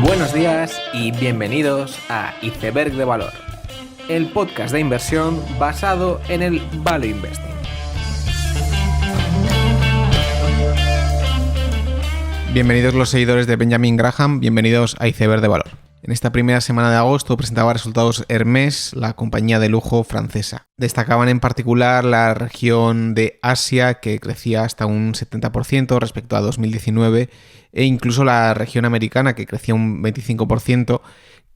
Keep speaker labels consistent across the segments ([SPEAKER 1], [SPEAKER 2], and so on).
[SPEAKER 1] Buenos días y bienvenidos a Iceberg de Valor, el podcast de inversión basado en el Value Investing.
[SPEAKER 2] Bienvenidos los seguidores de Benjamin Graham, bienvenidos a Iceberg de Valor. En esta primera semana de agosto presentaba resultados Hermès, la compañía de lujo francesa. Destacaban en particular la región de Asia, que crecía hasta un 70% respecto a 2019, e incluso la región americana, que crecía un 25%,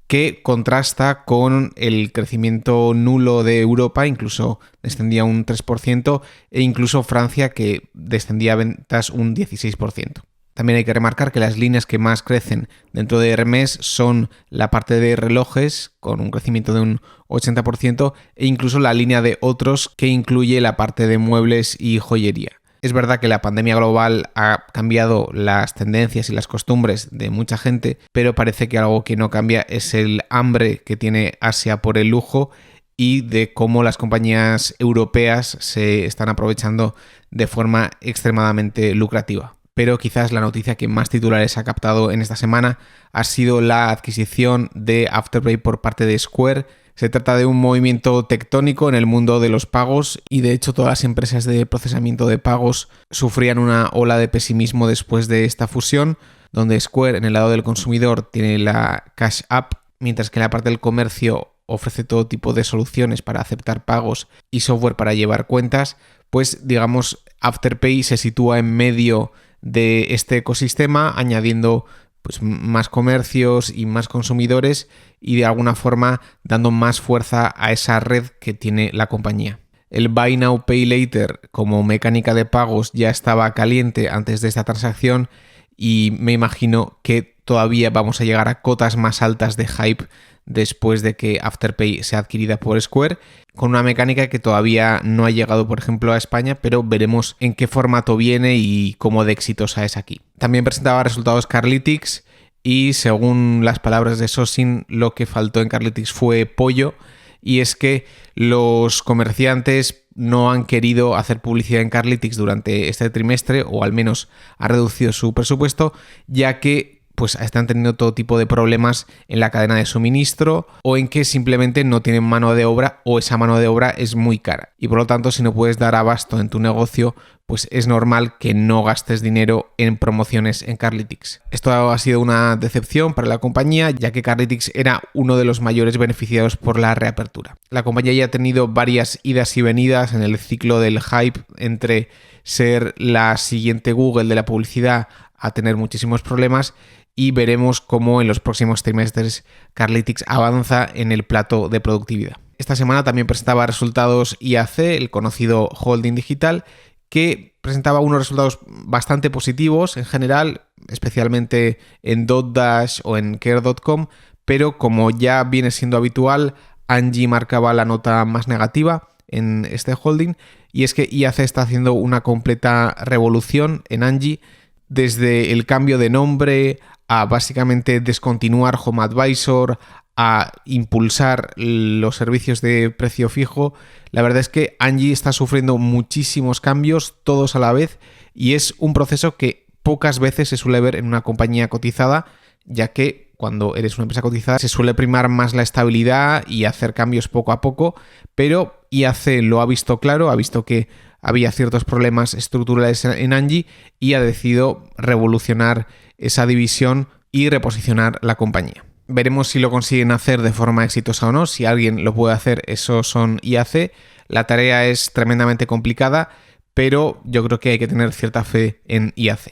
[SPEAKER 2] que contrasta con el crecimiento nulo de Europa, incluso descendía un 3%, e incluso Francia, que descendía ventas un 16%. También hay que remarcar que las líneas que más crecen dentro de Hermès son la parte de relojes, con un crecimiento de un 80%, e incluso la línea de otros, que incluye la parte de muebles y joyería. Es verdad que la pandemia global ha cambiado las tendencias y las costumbres de mucha gente, pero parece que algo que no cambia es el hambre que tiene Asia por el lujo y de cómo las compañías europeas se están aprovechando de forma extremadamente lucrativa. Pero quizás la noticia que más titulares ha captado en esta semana ha sido la adquisición de Afterpay por parte de Square. Se trata de un movimiento tectónico en el mundo de los pagos y de hecho todas las empresas de procesamiento de pagos sufrían una ola de pesimismo después de esta fusión, donde Square en el lado del consumidor tiene la Cash App, mientras que en la parte del comercio ofrece todo tipo de soluciones para aceptar pagos y software para llevar cuentas. Pues digamos, Afterpay se sitúa en medio de este ecosistema, añadiendo pues más comercios y más consumidores y de alguna forma dando más fuerza a esa red que tiene la compañía. El Buy Now Pay Later como mecánica de pagos ya estaba caliente antes de esta transacción y me imagino que todavía vamos a llegar a cotas más altas de hype después de que Afterpay sea adquirida por Square, con una mecánica que todavía no ha llegado, por ejemplo, a España, pero veremos en qué formato viene y cómo de exitosa es aquí. También presentaba resultados Carlytics y, según las palabras de Sosin, lo que faltó en Carlytics fue pollo, y es que los comerciantes no han querido hacer publicidad en Carlytics durante este trimestre, o al menos ha reducido su presupuesto, ya que pues están teniendo todo tipo de problemas en la cadena de suministro o en que simplemente no tienen mano de obra o esa mano de obra es muy cara. Y por lo tanto, si no puedes dar abasto en tu negocio, pues es normal que no gastes dinero en promociones en Carlytics. Esto ha sido una decepción para la compañía, ya que Carlytics era uno de los mayores beneficiados por la reapertura. La compañía ya ha tenido varias idas y venidas en el ciclo del hype entre ser la siguiente Google de la publicidad a tener muchísimos problemas, y veremos cómo en los próximos trimestres Carlytics avanza en el plato de productividad. Esta semana también presentaba resultados IAC, el conocido holding digital, que presentaba unos resultados bastante positivos en general, especialmente en Dotdash o en Care.com, pero como ya viene siendo habitual, Angie marcaba la nota más negativa en este holding, y es que IAC está haciendo una completa revolución en Angie, desde el cambio de nombre a básicamente descontinuar Home Advisor, a impulsar los servicios de precio fijo. La verdad es que Angie está sufriendo muchísimos cambios, todos a la vez, y es un proceso que pocas veces se suele ver en una compañía cotizada, ya que cuando eres una empresa cotizada se suele primar más la estabilidad y hacer cambios poco a poco, pero IAC lo ha visto claro, ha visto que había ciertos problemas estructurales en Angie y ha decidido revolucionar esa división y reposicionar la compañía. Veremos si lo consiguen hacer de forma exitosa o no. Si alguien lo puede hacer, esos son IAC. La tarea es tremendamente complicada, pero yo creo que hay que tener cierta fe en IAC.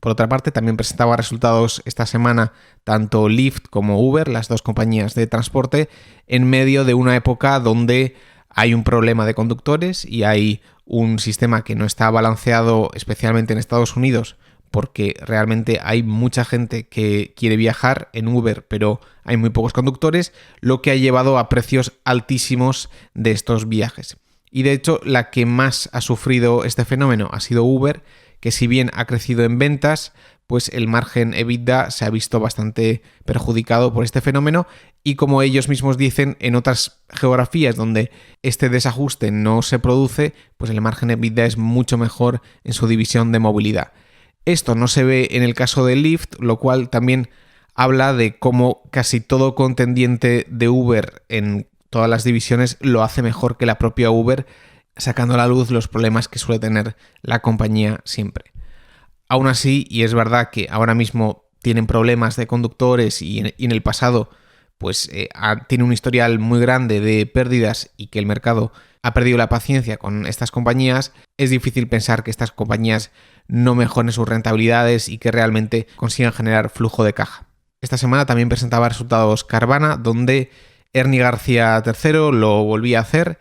[SPEAKER 2] Por otra parte, también presentaba resultados esta semana tanto Lyft como Uber, las dos compañías de transporte, en medio de una época donde hay un problema de conductores y hay un sistema que no está balanceado, especialmente en Estados Unidos, porque realmente hay mucha gente que quiere viajar en Uber, pero hay muy pocos conductores, lo que ha llevado a precios altísimos de estos viajes. Y de hecho, la que más ha sufrido este fenómeno ha sido Uber, que si bien ha crecido en ventas, pues el margen EBITDA se ha visto bastante perjudicado por este fenómeno, y como ellos mismos dicen, en otras geografías donde este desajuste no se produce, pues el margen EBITDA es mucho mejor en su división de movilidad. Esto no se ve en el caso de Lyft, lo cual también habla de cómo casi todo contendiente de Uber en todas las divisiones lo hace mejor que la propia Uber, sacando a la luz los problemas que suele tener la compañía siempre. Aún así, y es verdad que ahora mismo tienen problemas de conductores y en el pasado pues tiene un historial muy grande de pérdidas y que el mercado ha perdido la paciencia con estas compañías, es difícil pensar que estas compañías no mejoren sus rentabilidades y que realmente consigan generar flujo de caja. Esta semana también presentaba resultados Carvana, donde Ernie García III lo volvía a hacer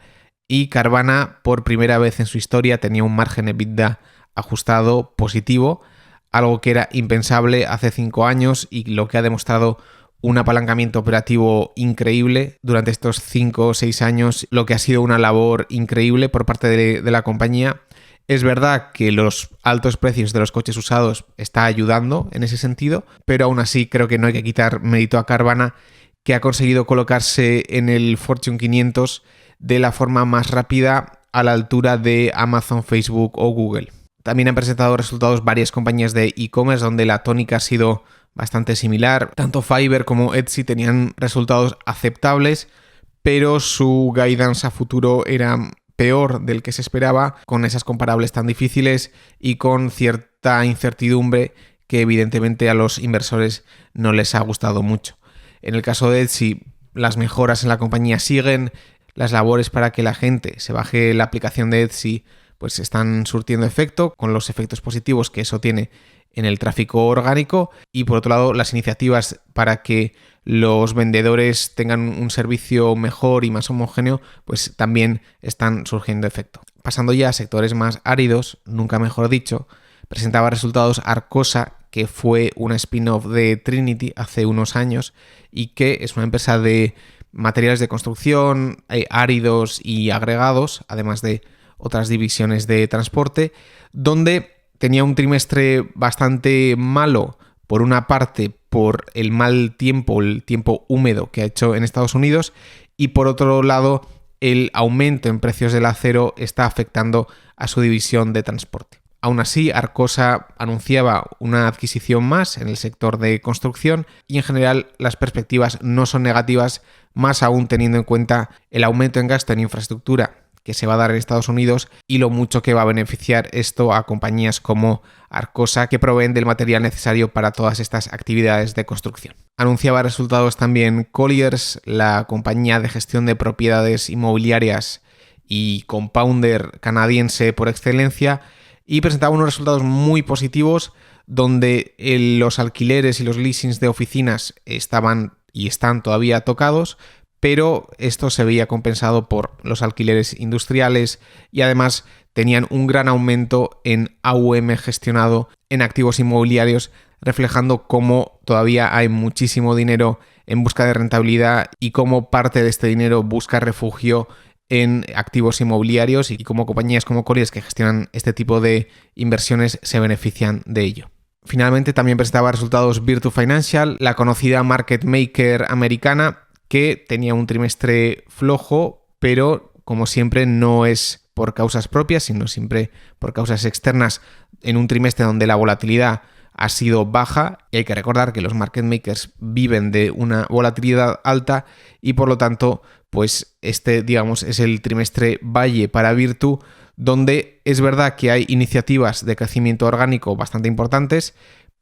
[SPEAKER 2] y Carvana por primera vez en su historia tenía un margen EBITDA ajustado positivo, algo que era impensable hace 5 años y lo que ha demostrado un apalancamiento operativo increíble durante estos 5 o 6 años, lo que ha sido una labor increíble por parte de la compañía. Es verdad que los altos precios de los coches usados está ayudando en ese sentido, pero aún así creo que no hay que quitar mérito a Carvana, que ha conseguido colocarse en el Fortune 500 de la forma más rápida a la altura de Amazon, Facebook o Google. También han presentado resultados varias compañías de e-commerce donde la tónica ha sido bastante similar. Tanto Fiverr como Etsy tenían resultados aceptables, pero su guidance a futuro era peor del que se esperaba, con esas comparables tan difíciles y con cierta incertidumbre que evidentemente a los inversores no les ha gustado mucho. En el caso de Etsy, las mejoras en la compañía siguen, las labores para que la gente se baje la aplicación de Etsy pues están surtiendo efecto, con los efectos positivos que eso tiene en el tráfico orgánico, y por otro lado las iniciativas para que los vendedores tengan un servicio mejor y más homogéneo pues también están surgiendo efecto. Pasando ya a sectores más áridos, nunca mejor dicho, presentaba resultados Arcosa, que fue una spin-off de Trinity hace unos años y que es una empresa de materiales de construcción, áridos y agregados, además de otras divisiones de transporte, donde tenía un trimestre bastante malo, por una parte por el mal tiempo, el tiempo húmedo que ha hecho en Estados Unidos, y por otro lado el aumento en precios del acero está afectando a su división de transporte. Aún así, Arcosa anunciaba una adquisición más en el sector de construcción y en general las perspectivas no son negativas, más aún teniendo en cuenta el aumento en gasto en infraestructura que se va a dar en Estados Unidos y lo mucho que va a beneficiar esto a compañías como Arcosa, que proveen del material necesario para todas estas actividades de construcción. Anunciaba resultados también Colliers, la compañía de gestión de propiedades inmobiliarias y compounder canadiense por excelencia, y presentaba unos resultados muy positivos donde los alquileres y los leasings de oficinas estaban y están todavía tocados, pero esto se veía compensado por los alquileres industriales y además tenían un gran aumento en AUM gestionado en activos inmobiliarios, reflejando cómo todavía hay muchísimo dinero en busca de rentabilidad y cómo parte de este dinero busca refugio en activos inmobiliarios y cómo compañías como Colliers que gestionan este tipo de inversiones se benefician de ello. Finalmente también presentaba resultados Virtu Financial, la conocida market maker americana, que tenía un trimestre flojo, pero como siempre no es por causas propias, sino siempre por causas externas en un trimestre donde la volatilidad ha sido baja, y hay que recordar que los market makers viven de una volatilidad alta y por lo tanto pues este digamos es el trimestre valle para Virtu, donde es verdad que hay iniciativas de crecimiento orgánico bastante importantes,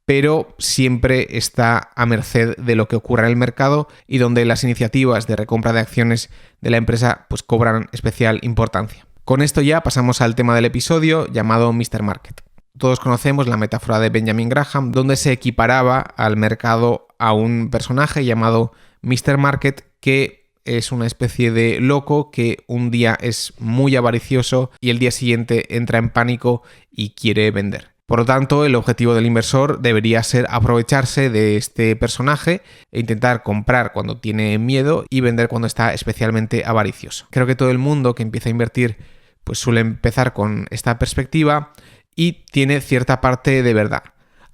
[SPEAKER 2] pero siempre está a merced de lo que ocurra en el mercado y donde las iniciativas de recompra de acciones de la empresa pues cobran especial importancia. Con esto ya pasamos al tema del episodio llamado Mr. Market. Todos conocemos la metáfora de Benjamin Graham, donde se equiparaba al mercado a un personaje llamado Mr. Market, que es una especie de loco que un día es muy avaricioso y el día siguiente entra en pánico y quiere vender. Por lo tanto, el objetivo del inversor debería ser aprovecharse de este personaje e intentar comprar cuando tiene miedo y vender cuando está especialmente avaricioso. Creo que todo el mundo que empieza a invertir pues suele empezar con esta perspectiva y tiene cierta parte de verdad.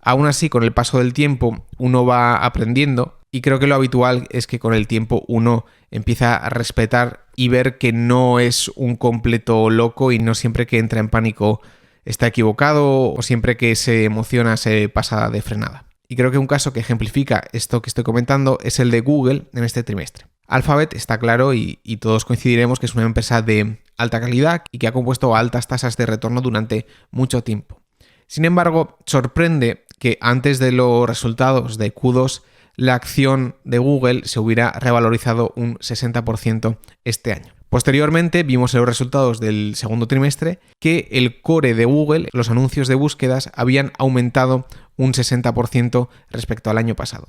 [SPEAKER 2] Aún así, con el paso del tiempo uno va aprendiendo y creo que lo habitual es que con el tiempo uno empieza a respetar y ver que no es un completo loco y no siempre que entra en pánico está equivocado o siempre que se emociona se pasa de frenada. Y creo que un caso que ejemplifica esto que estoy comentando es el de Google en este trimestre. Alphabet está claro y todos coincidiremos que es una empresa de alta calidad y que ha compuesto altas tasas de retorno durante mucho tiempo. Sin embargo, sorprende que antes de los resultados de Q2 la acción de Google se hubiera revalorizado un 60% este año. Posteriormente vimos en los resultados del segundo trimestre que el core de Google, los anuncios de búsquedas, habían aumentado un 60% respecto al año pasado.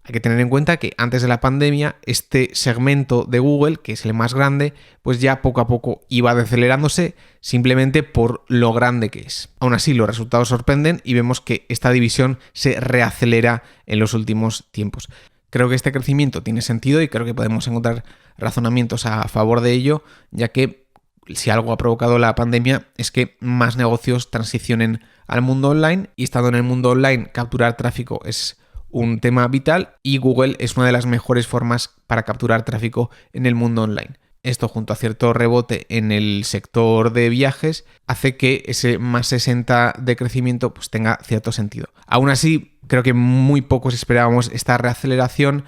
[SPEAKER 2] Hay que tener en cuenta que antes de la pandemia este segmento de Google, que es el más grande, pues ya poco a poco iba decelerándose simplemente por lo grande que es. Aún así, los resultados sorprenden y vemos que esta división se reacelera en los últimos tiempos. Creo que este crecimiento tiene sentido y creo que podemos encontrar razonamientos a favor de ello, ya que si algo ha provocado la pandemia es que más negocios transicionen al mundo online, y estando en el mundo online capturar tráfico es un tema vital y Google es una de las mejores formas para capturar tráfico en el mundo online. Esto, junto a cierto rebote en el sector de viajes, hace que ese más 60 de crecimiento pues tenga cierto sentido. Aún así, creo que muy pocos esperábamos esta reaceleración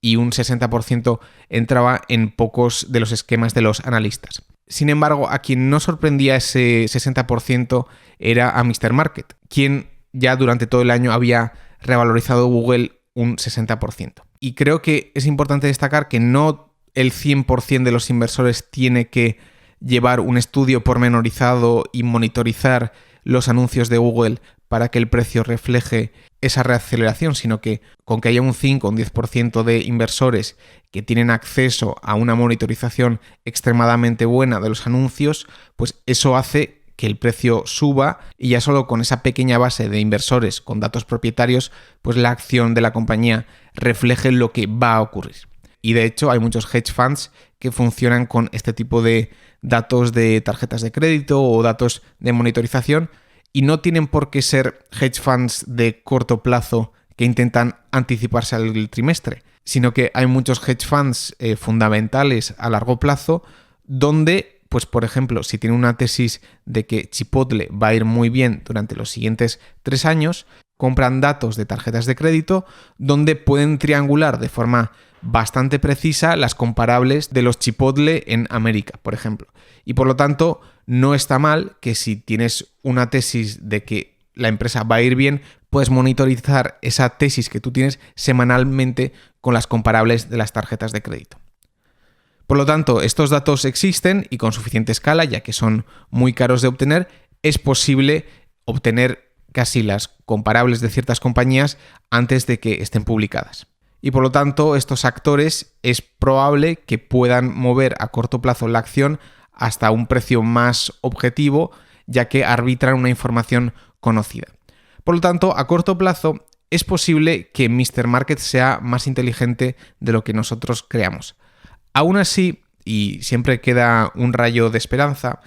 [SPEAKER 2] y un 60% entraba en pocos de los esquemas de los analistas. Sin embargo, a quien no sorprendía ese 60% era a Mr. Market, quien ya durante todo el año había revalorizado Google un 60%. Y creo que es importante destacar que no el 100% de los inversores tiene que llevar un estudio pormenorizado y monitorizar los anuncios de Google para que el precio refleje esa reaceleración, sino que con que haya un 5 o un 10% de inversores que tienen acceso a una monitorización extremadamente buena de los anuncios, pues eso hace que el precio suba, y ya solo con esa pequeña base de inversores con datos propietarios, pues la acción de la compañía refleje lo que va a ocurrir. Y de hecho hay muchos hedge funds que funcionan con este tipo de datos de tarjetas de crédito o datos de monitorización, y no tienen por qué ser hedge funds de corto plazo que intentan anticiparse al trimestre, sino que hay muchos hedge funds fundamentales a largo plazo donde, pues por ejemplo, si tiene una tesis de que Chipotle va a ir muy bien durante los siguientes 3 años, compran datos de tarjetas de crédito donde pueden triangular de forma bastante precisa las comparables de los Chipotle en América, por ejemplo. Y por lo tanto, no está mal que si tienes una tesis de que la empresa va a ir bien, puedes monitorizar esa tesis que tú tienes semanalmente con las comparables de las tarjetas de crédito. Por lo tanto, estos datos existen y con suficiente escala, ya que son muy caros de obtener, es posible obtener casi las comparables de ciertas compañías antes de que estén publicadas. Y por lo tanto, estos actores es probable que puedan mover a corto plazo la acción hasta un precio más objetivo, ya que arbitran una información conocida. Por lo tanto, a corto plazo es posible que Mr. Market sea más inteligente de lo que nosotros creamos. Aún así, y siempre queda un rayo de esperanza,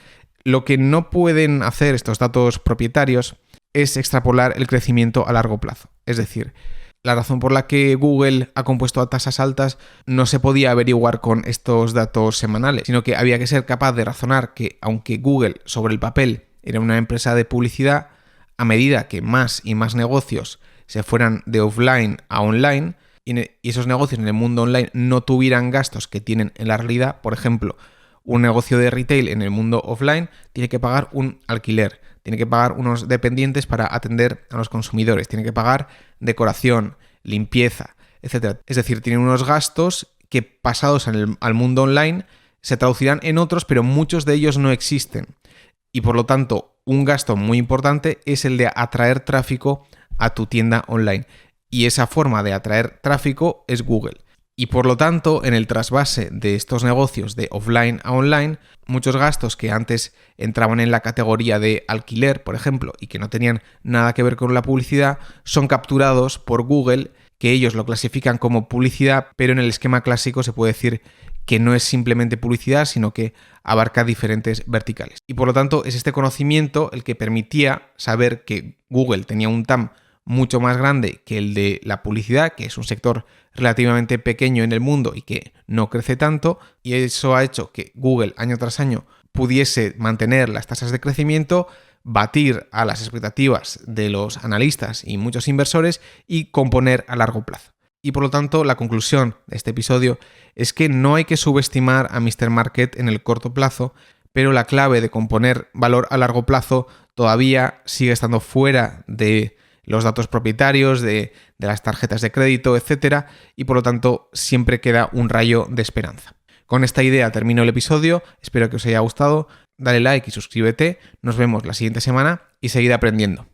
[SPEAKER 2] lo que no pueden hacer estos datos propietarios es extrapolar el crecimiento a largo plazo. Es decir, la razón por la que Google ha compuesto a tasas altas no se podía averiguar con estos datos semanales, sino que había que ser capaz de razonar que, aunque Google sobre el papel era una empresa de publicidad, a medida que más y más negocios se fueran de offline a online, y esos negocios en el mundo online no tuvieran gastos que tienen en la realidad, por ejemplo, un negocio de retail en el mundo offline tiene que pagar un alquiler, tiene que pagar unos dependientes para atender a los consumidores, tiene que pagar decoración, limpieza, etc. Es decir, tienen unos gastos que pasados al mundo online se traducirán en otros, pero muchos de ellos no existen. Y por lo tanto, un gasto muy importante es el de atraer tráfico a tu tienda online. Y esa forma de atraer tráfico es Google. Y por lo tanto, en el trasvase de estos negocios de offline a online, muchos gastos que antes entraban en la categoría de alquiler, por ejemplo, y que no tenían nada que ver con la publicidad, son capturados por Google, que ellos lo clasifican como publicidad, pero en el esquema clásico se puede decir que no es simplemente publicidad, sino que abarca diferentes verticales. Y por lo tanto, es este conocimiento el que permitía saber que Google tenía un TAM mucho más grande que el de la publicidad, que es un sector relativamente pequeño en el mundo y que no crece tanto, y eso ha hecho que Google año tras año pudiese mantener las tasas de crecimiento batir a las expectativas de los analistas y muchos inversores y componer a largo plazo. Y por lo tanto, la conclusión de este episodio es que no hay que subestimar a Mr. Market en el corto plazo, pero la clave de componer valor a largo plazo todavía sigue estando fuera de los datos propietarios, de las tarjetas de crédito, etc. Y por lo tanto, siempre queda un rayo de esperanza. Con esta idea termino el episodio, espero que os haya gustado, dale like y suscríbete, nos vemos la siguiente semana y seguid aprendiendo.